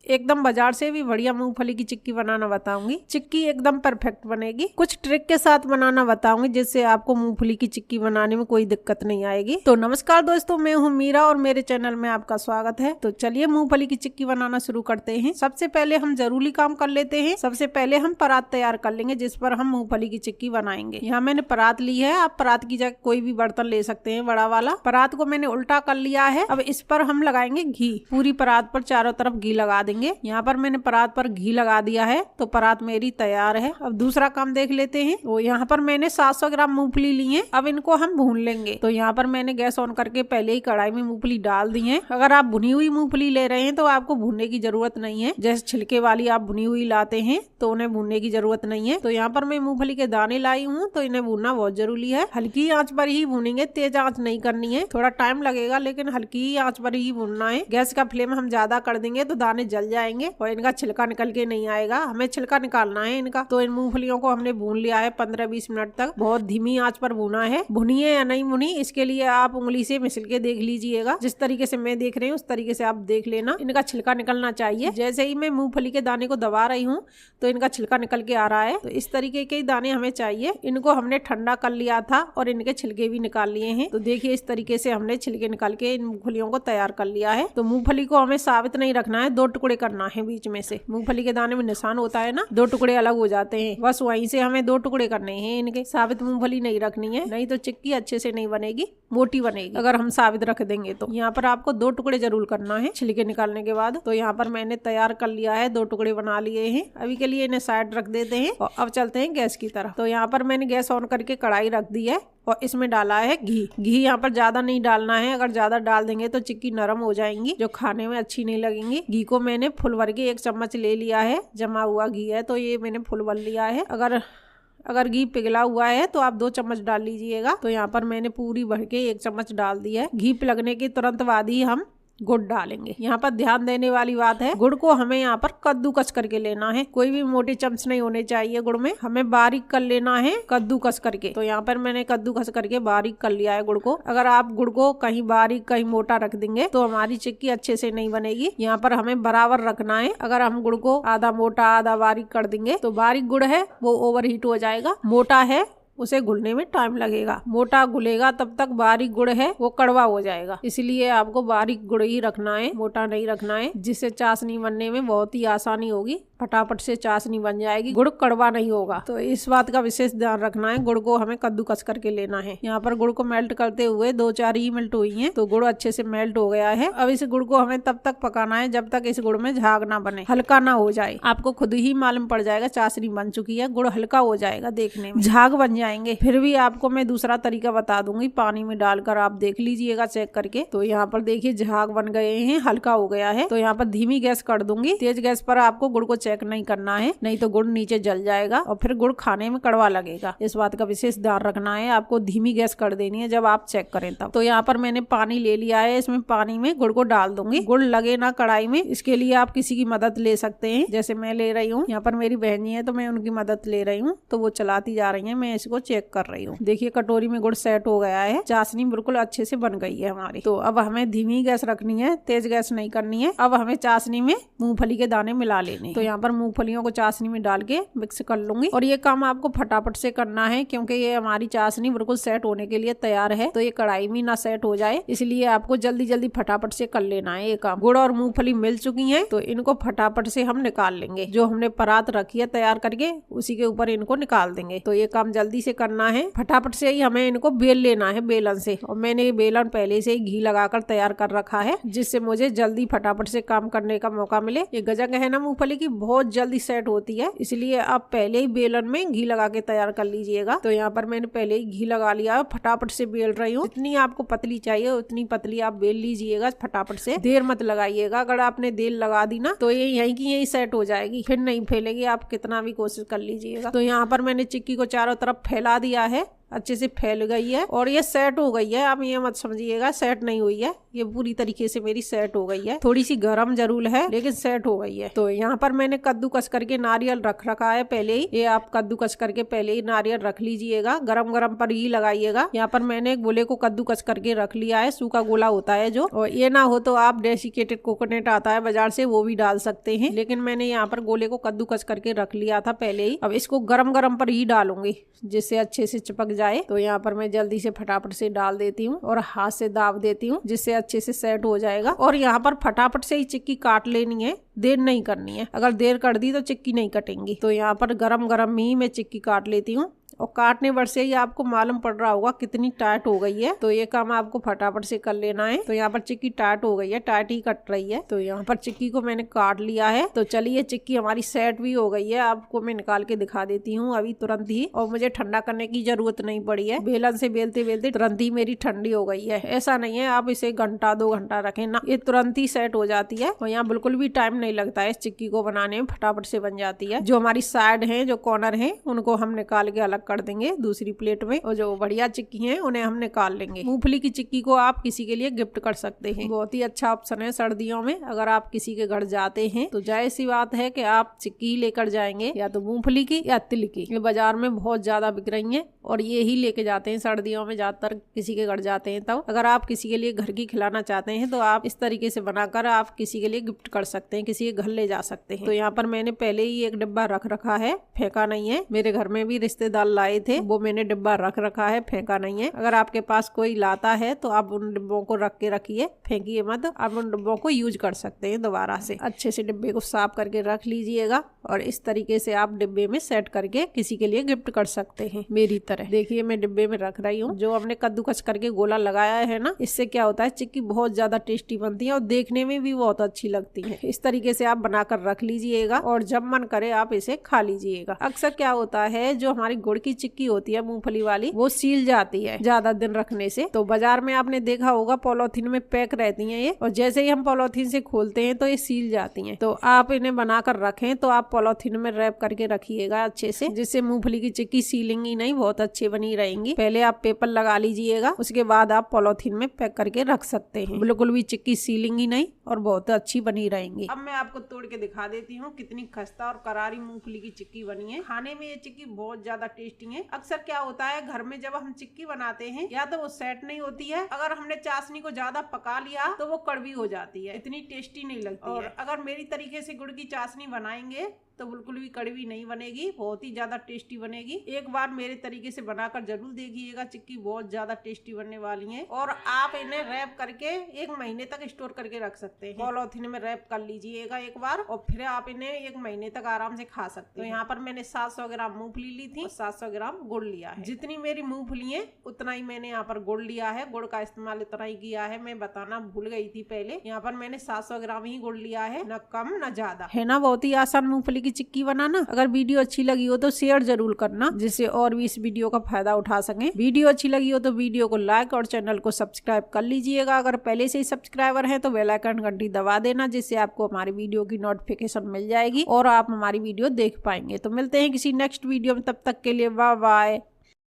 एकदम बाजार से भी बढ़िया मूंगफली की चिक्की बनाना बताऊंगी। चिक्की एकदम परफेक्ट बनेगी। कुछ ट्रिक के साथ बनाना बताऊंगी जिससे आपको मूंगफली की चिक्की बनाने में कोई दिक्कत नहीं आएगी। तो नमस्कार दोस्तों, मैं हूं मीरा और मेरे चैनल में आपका स्वागत है। तो चलिए मूंगफली की चिक्की बनाना शुरू करते हैं। सबसे पहले हम जरूरी काम कर लेते हैं। सबसे पहले हम परात तैयार कर लेंगे जिस पर हम मूंगफली की चिक्की बनाएंगे। यहाँ मैंने परात ली है। आप परात की जगह कोई भी बर्तन ले सकते हैं, बड़ा वाला। परात को मैंने उल्टा कर लिया है। अब इस पर हम लगाएंगे घी। पूरी परात पर चारों तरफ घी लगा देंगे। यहाँ पर मैंने परात पर घी लगा दिया है तो परात मेरी तैयार है। अब दूसरा काम देख लेते हैं। तो यहाँ पर मैंने 700 ग्राम मूंगफली ली है। अब इनको हम भून लेंगे। तो यहाँ पर मैंने गैस ऑन करके पहले ही कढ़ाई में मूंगफली डाल दी है। अगर आप भुनी हुई मूंगफली ले रहे हैं तो आपको भूनने की जरूरत नहीं है। जैसे छिलके वाली आप भुनी हुई लाते हैं तो उन्हें भूनने की जरूरत नहीं है। तो यहाँ पर मैं मूंगफली के दाने लाई हूँ तो इन्हें भूनना बहुत जरूरी है। हल्की आंच पर ही भूनेंगे, तेज आंच नहीं करनी है। थोड़ा टाइम लगेगा लेकिन हल्की आंच पर ही भूनना है। गैस का फ्लेम हम ज्यादा कर देंगे तो दाने जल जाएंगे और इनका छिलका निकल के नहीं आएगा। हमें छिलका निकालना है इनका। तो इन मूंगफलियों को हमने भून लिया है 15-20 मिनट तक। बहुत धीमी आंच पर भूना है। भुनिए या नहीं भुनी इसके लिए आप उंगली से मिसल के देख लीजिएगा। जिस तरीके से मैं देख रही हूँ उस तरीके से आप देख लेना। इनका छिलका निकलना चाहिए। जैसे ही मैं मूंगफली के दाने को दबा रही हूँ तो इनका छिलका निकल के आ रहा है। तो इस तरीके के दाने हमें चाहिए। इनको हमने ठंडा कर लिया था और इनके छिलके भी निकाल लिए हैं। तो देखिए इस तरीके से हमने छिलके निकाल के इन मूंगफलियों को तैयार कर लिया है। तो मूंगफली को हमें साबित नहीं रखना है, 2 टुकड़े करना है बीच में से। मूंगफली के दाने में निशान होता है ना, 2 टुकड़े अलग हो जाते हैं, बस वहीं से हमें 2 टुकड़े करने हैं इनके। साबित मूंगफली नहीं रखनी है, नहीं तो चिक्की अच्छे से नहीं बनेगी, मोटी बनेगी अगर हम साबित रख देंगे तो। यहाँ पर आपको 2 टुकड़े जरूर करना है छिलके निकालने के बाद। तो यहाँ पर मैंने तैयार कर लिया है, 2 टुकड़े बना लिए हैं। अभी के लिए इन्हें साइड रख देते हैं और अब चलते हैं गैस की तरफ। तो यहाँ पर मैंने गैस ऑन करके कढ़ाई रख दी है और इसमें डाला है घी। घी यहाँ पर ज्यादा नहीं डालना है, अगर ज्यादा डाल देंगे तो चिक्की नरम हो जाएंगी, जो खाने में अच्छी नहीं लगेंगी। घी को मैंने फुल भर के 1 चम्मच ले लिया है। जमा हुआ घी है तो ये मैंने फुल भर लिया है। अगर घी पिघला हुआ है तो आप 2 चम्मच डाल लीजिएगा। तो यहाँ पर मैंने पूरी भर के 1 चम्मच डाल दी है। घी पिघलने के तुरंत बाद ही हम गुड़ डालेंगे। यहाँ पर ध्यान देने वाली बात है, गुड़ को हमें यहाँ पर कद्दूकस करके लेना है। कोई भी मोटे चम्मच नहीं होने चाहिए गुड़ में, हमें बारीक कर लेना है कद्दूकस करके। तो यहाँ पर मैंने कद्दूकस करके बारीक कर लिया है गुड़ को। अगर आप गुड़ को कहीं बारीक कहीं मोटा रख देंगे तो हमारी चिक्की अच्छे से नहीं बनेगी। यहाँ पर हमें बराबर रखना है। अगर हम गुड़ को आधा मोटा आधा बारीक कर देंगे तो बारीक गुड़ है वो ओवर हीट हो जाएगा, मोटा है उसे घुलने में टाइम लगेगा। मोटा घुलेगा तब तक बारीक गुड़ है वो कड़वा हो जाएगा। इसलिए आपको बारीक गुड़ ही रखना है, मोटा नहीं रखना है, जिससे चाशनी बनने में बहुत ही आसानी होगी। फटाफट से चाशनी बन जाएगी, गुड़ कड़वा नहीं होगा। तो इस बात का विशेष ध्यान रखना है। गुड़ को हमें कद्दूकस करके लेना है। यहाँ पर गुड़ को मेल्ट करते हुए 2-4 ही मिनट हुई है तो गुड़ अच्छे से मेल्ट हो गया है। अब इस गुड़ को हमें तब तक पकाना है जब तक इस गुड़ में झाग ना बने, हल्का ना हो जाए। आपको खुद ही मालूम पड़ जाएगा चाशनी बन चुकी है, गुड़ हल्का हो जाएगा, देखने में झाग बन जाएंगे। फिर भी आपको मैं दूसरा तरीका बता दूंगी, पानी में डालकर आप देख लीजिएगा चेक करके। तो यहाँ पर देखिए झाग बन गए हैं, हल्का हो गया है। तो यहाँ पर धीमी गैस कर दूंगी। तेज गैस पर आपको गुड़ को चेक नहीं करना है, नहीं तो गुड़ नीचे जल जाएगा और फिर गुड़ खाने में कड़वा लगेगा। इस बात का विशेष ध्यान रखना है। आपको धीमी गैस कर देनी है जब आप चेक करें तब। तो यहाँ पर मैंने पानी ले लिया है, इसमें पानी में गुड़ को डाल दूंगी। गुड़ लगे ना कढ़ाई में, इसके लिए आप किसी की मदद ले सकते हैं, जैसे मैं ले रही हूँ। यहाँ पर मेरी बहन है तो मैं उनकी मदद ले रही हूँ। तो वो चलाती जा रही है, मैं इसको चेक कर रही हूँ। देखिए कटोरी में गुड़ सेट हो गया है, चाशनी बिल्कुल अच्छे से बन गई है हमारी। तो अब हमें धीमी गैस रखनी है, तेज गैस नहीं करनी है। अब हमें चाशनी में मूंगफली के दाने मिला लेने। तो यहाँ पर मूंगफलियों को चाशनी में डाल के मिक्स कर लूंगी। और ये काम आपको फटाफट से करना है क्योंकि ये हमारी चाशनी बिल्कुल सेट होने के लिए तैयार है। तो ये कढ़ाई में ना सेट हो जाए, इसलिए आपको जल्दी जल्दी फटाफट से कर लेना है ये काम। गुड़ और मूंगफली मिल चुकी है तो इनको फटाफट से हम निकाल लेंगे। जो हमने परात रखी है तैयार करके उसी के ऊपर इनको निकाल देंगे। तो ये काम जल्दी से करना है, फटाफट से ही हमें इनको बेल लेना है बेलन से। और मैंने बेलन पहले से ही घी लगाकर तैयार कर रखा है जिससे मुझे जल्दी फटाफट से काम करने का मौका मिले। ये गजक है ना मूंगफली की, बहुत जल्दी सेट होती है, इसलिए आप पहले ही बेलन में घी लगा के तैयार कर लीजिएगा। तो यहाँ पर मैंने पहले ही घी लगा लिया, फटाफट से बेल रही हूँ। जितनी आपको पतली चाहिए उतनी पतली आप बेल लीजिएगा, फटाफट से, देर मत लगाइएगा। अगर आपने देर लगा दी ना तो ये यहीं की यहीं सेट हो जाएगी, फिर नहीं फैलेगी, आप कितना भी कोशिश कर लीजिएगा। तो यहाँ पर मैंने चिक्की को चारों तरफ फैला दिया है अच्छे से फैल गई है और ये सेट हो गई है। आप ये मत समझिएगा सेट नहीं हुई है, ये पूरी तरीके से मेरी सेट हो गई है। थोड़ी सी गरम जरूर है लेकिन सेट हो गई है। तो यहाँ पर मैंने कद्दूकस करके नारियल रख रखा है पहले ही। ये आप कद्दूकस करके पहले ही नारियल रख लीजिएगा, गरम गरम पर ही लगाइएगा। यहाँ पर मैंने गोले को कद्दूकस करके रख लिया है, सूखा गोला होता है जो, और ये ना हो तो आप डेसिकेटेड कोकोनट आता है बाजार से, वो भी डाल सकते हैं। लेकिन मैंने यहाँ पर गोले को कद्दूकस करके रख लिया था पहले ही। अब इसको गरम गरम पर ही डालूंगी जिससे अच्छे से चिपक जाए। तो यहाँ पर मैं जल्दी से फटाफट से डाल देती हूँ और हाथ से दाब देती हूँ जिससे अच्छे से सेट हो जाएगा। और यहाँ पर फटाफट से ही चिक्की काट लेनी है, देर नहीं करनी है। अगर देर कर दी तो चिक्की नहीं कटेंगी। तो यहाँ पर गरम गरम ही मैं चिक्की काट लेती हूँ और काटने भर से ही आपको मालूम पड़ रहा होगा कितनी टाइट हो गई है। तो ये काम आपको फटाफट से कर लेना है। तो यहाँ पर चिक्की टाइट हो गई है, टाइट ही कट रही है। तो यहाँ पर चिक्की को मैंने काट लिया है। तो चलिए चिक्की हमारी सेट भी हो गई है, आपको मैं निकाल के दिखा देती हूँ अभी तुरंत ही। और मुझे ठंडा करने की जरूरत नहीं पड़ी है, बेलन से बेलते बेलते तुरंत ही मेरी ठंडी हो गई है। ऐसा नहीं है आप इसे घंटा 2 घंटा रखें ना, ये तुरंत ही सेट हो जाती है। और यहाँ बिल्कुल भी टाइम नहीं लगता है इस चिक्की को बनाने में, फटाफट से बन जाती है। जो हमारी साइड है, जो कॉर्नर है, उनको हम निकाल के अलग कर देंगे दूसरी प्लेट में, और जो बढ़िया चिक्की हैं उन्हें हम निकाल लेंगे। मूंगफली की चिक्की को आप किसी के लिए गिफ्ट कर सकते हैं, बहुत ही अच्छा ऑप्शन है सर्दियों में। अगर आप किसी के घर जाते हैं तो जाहिर सी बात है कि आप चिक्की लेकर जाएंगे, या तो मूंगफली की या तिल की। ये बाजार में बहुत ज्यादा बिक रही है और ये ही लेके जाते हैं सर्दियों में, ज्यादातर किसी के घर जाते हैं। तब अगर आप किसी के लिए घर की खिलाना चाहते हैं तो आप इस तरीके से बनाकर आप किसी के लिए गिफ्ट कर सकते हैं, किसी के घर ले जा सकते हैं। तो यहाँ पर मैंने पहले ही एक डिब्बा रख रखा है, फेंका नहीं है। मेरे घर में भी रिश्तेदार लाए थे, वो मैंने डिब्बा रख रखा है, फेंका नहीं है। अगर आपके पास कोई लाता है तो आप उन डिब्बों को रख के रखिए, फेंकिए मत। आप उन डिब्बों को यूज कर सकते हैं दोबारा से। अच्छे से डिब्बे को साफ करके रख लीजिएगा और इस तरीके से आप डिब्बे में सेट करके किसी के लिए गिफ्ट कर सकते हैं मेरी तरह। देखिए मैं डिब्बे में रख रही हूँ। जो हमने कद्दूकस करके गोला लगाया है ना, इससे क्या होता है चिक्की बहुत ज्यादा टेस्टी बनती है और देखने में भी बहुत अच्छी लगती है। इस तरीके से आप बनाकर रख लीजिएगा और जब मन करे आप इसे खा लीजिएगा। अक्सर क्या होता है जो हमारी गुड़ की चिक्की होती है मूंगफली वाली, वो सील जाती है ज्यादा दिन रखने से। तो बाजार में आपने देखा होगा पॉलीथीन में पैक रहती हैं ये, और जैसे ही हम पॉलीथीन से खोलते हैं तो ये सील जाती हैं। तो आप इन्हें बनाकर रखें तो आप पॉलीथीन में रैप करके रखिएगा अच्छे से, जिससे मूंगफली की चिक्की सीलेंगी नहीं, बहुत अच्छी बनी रहेंगी। पहले आप पेपर लगा लीजिएगा, उसके बाद आप पॉलीथीन में पैक करके रख सकते हैं। बिल्कुल भी चिक्की सीलेंगी नहीं और बहुत अच्छी बनी रहेंगी। अब मैं आपको तोड़ के दिखा देती हूँ कितनी खस्ता और करारी मूंगफली की चिक्की बनी है। खाने में ये चिक्की बहुत ज्यादा टेस्टी है। अक्सर क्या होता है घर में जब हम चिक्की बनाते हैं या तो वो सेट नहीं होती है, अगर हमने चाशनी को ज्यादा पका लिया तो वो कड़वी हो जाती है, इतनी टेस्टी नहीं लगती और अगर मेरी तरीके से गुड़ की चाशनी बनाएंगे तो बिल्कुल भी कड़वी नहीं बनेगी, बहुत ही ज्यादा टेस्टी बनेगी। एक बार मेरे तरीके से बनाकर जरूर देखिएगा, चिक्की बहुत ज्यादा टेस्टी बनने वाली है। और आप इन्हें रैप करके 1 महीने तक स्टोर करके रख सकते हैं। पॉलीथीन में रैप कर लीजिएगा एक बार और फिर आप इन्हें 1 महीने तक आराम से खा सकते हैं। तो यहाँ पर मैंने 700 ग्राम मूंगफली ली थी और 700 ग्राम गुड़ लिया है। जितनी मेरी मूंगफली है उतना ही मैंने यहाँ पर गुड़ लिया है, गुड़ का इस्तेमाल इतना ही किया है, मैं बताना भूल गई थी पहले। यहाँ पर मैंने 700 ग्राम ही गुड़ लिया है, न कम न ज्यादा। है ना बहुत ही आसान मूंगफली की चिक्की बनाना। अगर वीडियो अच्छी लगी हो तो शेयर जरूर करना, जिससे और भी इस वीडियो का फायदा उठा सकें। वीडियो अच्छी लगी हो तो वीडियो को लाइक और चैनल को सब्सक्राइब कर लीजिएगा। अगर पहले से ही सब्सक्राइबर हैं तो बेल आइकन घंटी दबा देना, जिससे आपको हमारी वीडियो की नोटिफिकेशन मिल जाएगी और आप हमारी वीडियो देख पाएंगे। तो मिलते हैं किसी नेक्स्ट वीडियो में, तब तक के लिए बाय बाय।